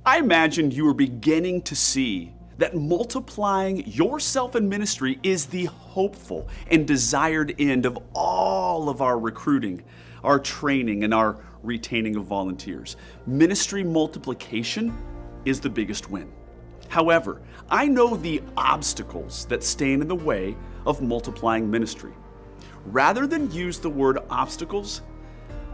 I imagine you are beginning to see that multiplying yourself in ministry is the hopeful and desired end of all of our recruiting, our training, and our retaining of volunteers. Ministry multiplication is the biggest win. However, I know the obstacles that stand in the way of multiplying ministry. Rather than use the word obstacles,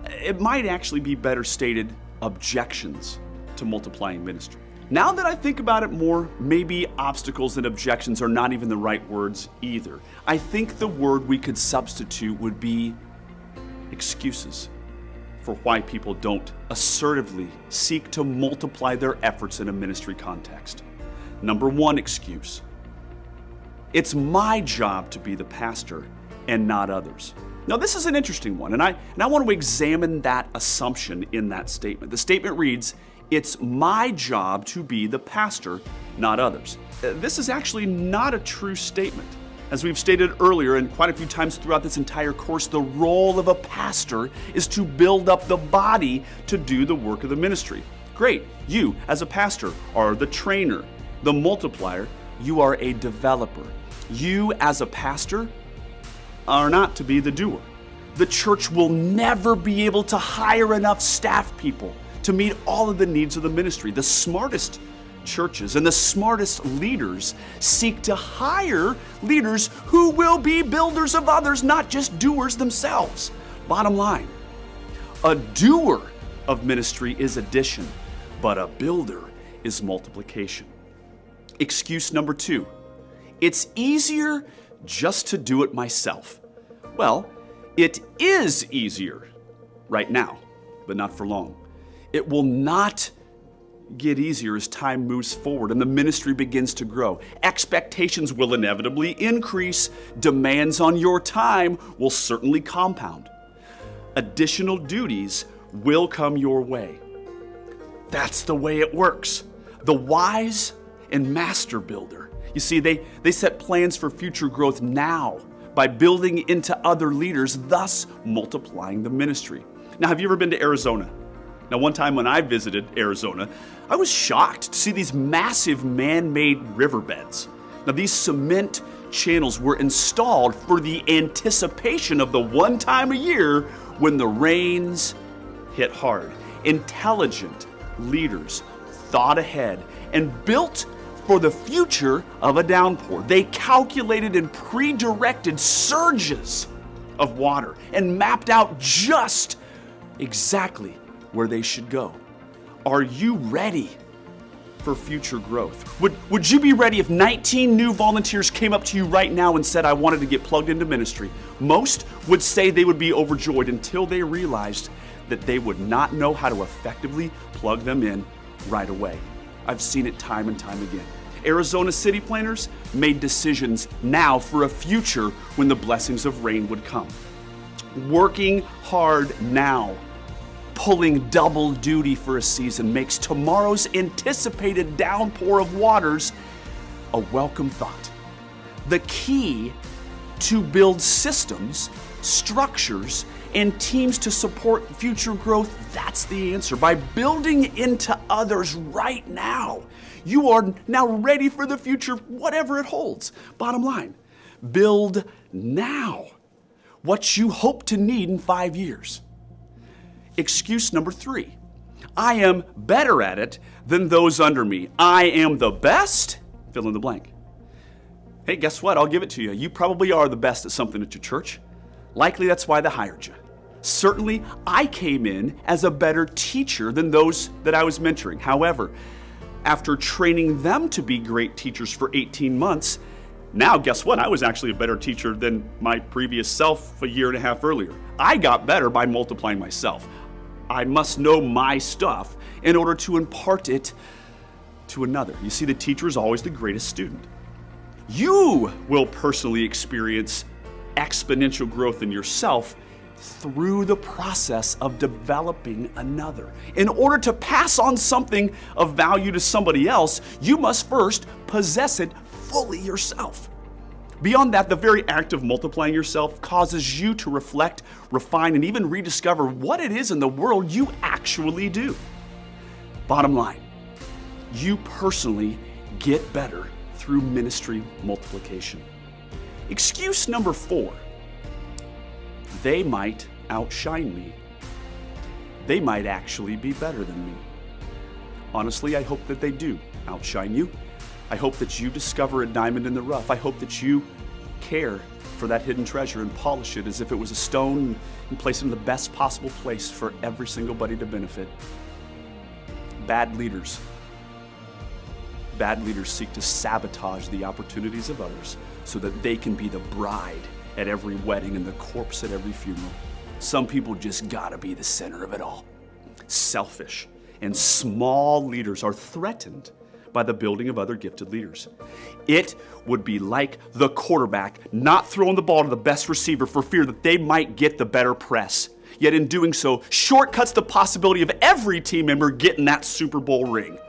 it might actually be better stated objections to multiplying ministry. Now that I think about it more, maybe obstacles and objections are not even the right words either. I think the word we could substitute would be excuses for why people don't assertively seek to multiply their efforts in a ministry context. Number one excuse: it's my job to be the pastor and not others. Now, this is an interesting one, and I want to examine that assumption in that statement. The statement reads, "It's my job to be the pastor, not others." This is actually not a true statement. As we've stated earlier and quite a few times throughout this entire course, the role of a pastor is to build up the body to do the work of the ministry. Great, you as a pastor are the trainer, the multiplier. You are a developer. You as a pastor are not to be the doer. The church will never be able to hire enough staff people to meet all of the needs of the ministry. The smartest churches and the smartest leaders seek to hire leaders who will be builders of others, not just doers themselves. Bottom line, a doer of ministry is addition, but a builder is multiplication. Excuse number two: it's easier just to do it myself. Well, it is easier right now, but not for long. It will not get easier as time moves forward and the ministry begins to grow. Expectations will inevitably increase. Demands on your time will certainly compound. Additional duties will come your way. That's the way it works. The wise and master builder, you see, they set plans for future growth now by building into other leaders, thus multiplying the ministry. Now, have you ever been to Arizona? Now, one time when I visited Arizona, I was shocked to see these massive man-made riverbeds. Now, these cement channels were installed for the anticipation of the one time a year when the rains hit hard. Intelligent leaders thought ahead and built for the future of a downpour. They calculated and pre-directed surges of water and mapped out just exactly where they should go. Are you ready for future growth? Would you be ready if 19 new volunteers came up to you right now and said, "I wanted to get plugged into ministry"? Most would say they would be overjoyed until they realized that they would not know how to effectively plug them in right away. I've seen it time and time again. Arizona city planners made decisions now for a future when the blessings of rain would come. Working hard now, pulling double duty for a season, makes tomorrow's anticipated downpour of waters a welcome thought. The key to build systems, structures, and teams to support future growth, that's the answer. By building into others right now, you are now ready for the future, whatever it holds. Bottom line, build now what you hope to need in 5 years. Excuse number three: I am better at it than those under me. I am the best, fill in the blank. Hey, guess what? I'll give it to you. You probably are the best at something at your church. Likely that's why they hired you. Certainly, I came in as a better teacher than those that I was mentoring. However, after training them to be great teachers for 18 months, now guess what? I was actually a better teacher than my previous self a year and a half earlier. I got better by multiplying myself. I must know my stuff in order to impart it to another. You see, the teacher is always the greatest student. You will personally experience exponential growth in yourself through the process of developing another. In order to pass on something of value to somebody else, you must first possess it fully yourself. Beyond that, the very act of multiplying yourself causes you to reflect, refine, and even rediscover what it is in the world you actually do. Bottom line, you personally get better through ministry multiplication. Excuse number 4. They might outshine me. They might actually be better than me. Honestly, I hope that they do outshine you. I hope that you discover a diamond in the rough. I hope that you care for that hidden treasure and polish it as if it was a stone and place it in the best possible place for every single buddy to benefit. Bad leaders seek to sabotage the opportunities of others so that they can be the bride at every wedding and the corpse at every funeral. Some people just gotta be the center of it all. Selfish and small leaders are threatened by the building of other gifted leaders. It would be like the quarterback not throwing the ball to the best receiver for fear that they might get the better press. Yet in doing so, shortcuts the possibility of every team member getting that Super Bowl ring.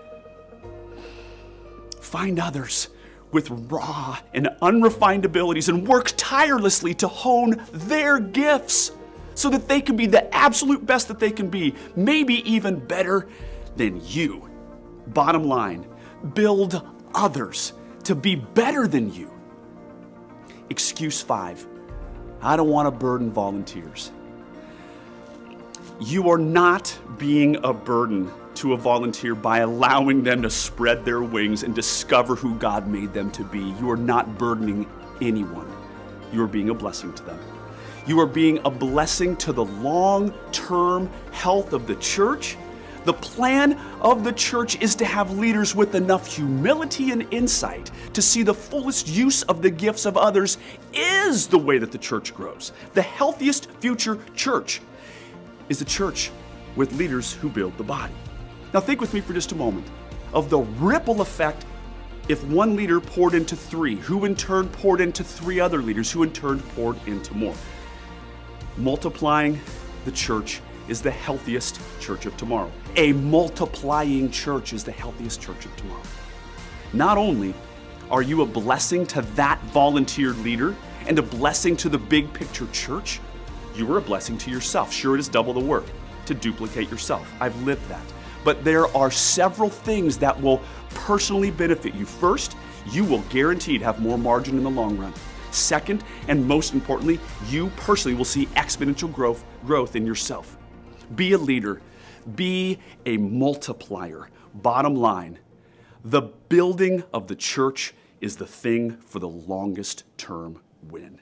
Find others with raw and unrefined abilities and work tirelessly to hone their gifts so that they can be the absolute best that they can be, maybe even better than you. Bottom line, build others to be better than you. Excuse 5, I don't want to burden volunteers. You are not being a burden to a volunteer by allowing them to spread their wings and discover who God made them to be. You are not burdening anyone. You are being a blessing to them. You are being a blessing to the long-term health of the church. The plan of the church is to have leaders with enough humility and insight to see the fullest use of the gifts of others is the way that the church grows. The healthiest future church is a church with leaders who build the body. Now think with me for just a moment of the ripple effect if one leader poured into 3, who in turn poured into 3 other leaders, who in turn poured into more. Multiplying the church is the healthiest church of tomorrow. A multiplying church is the healthiest church of tomorrow. Not only are you a blessing to that volunteered leader and a blessing to the big picture church, you are a blessing to yourself. Sure, it is double the work to duplicate yourself. I've lived that. But there are several things that will personally benefit you. First, you will guaranteed have more margin in the long run. Second, and most importantly, you personally will see exponential growth in yourself. Be a leader. Be a multiplier. Bottom line, the building of the church is the thing for the longest term win.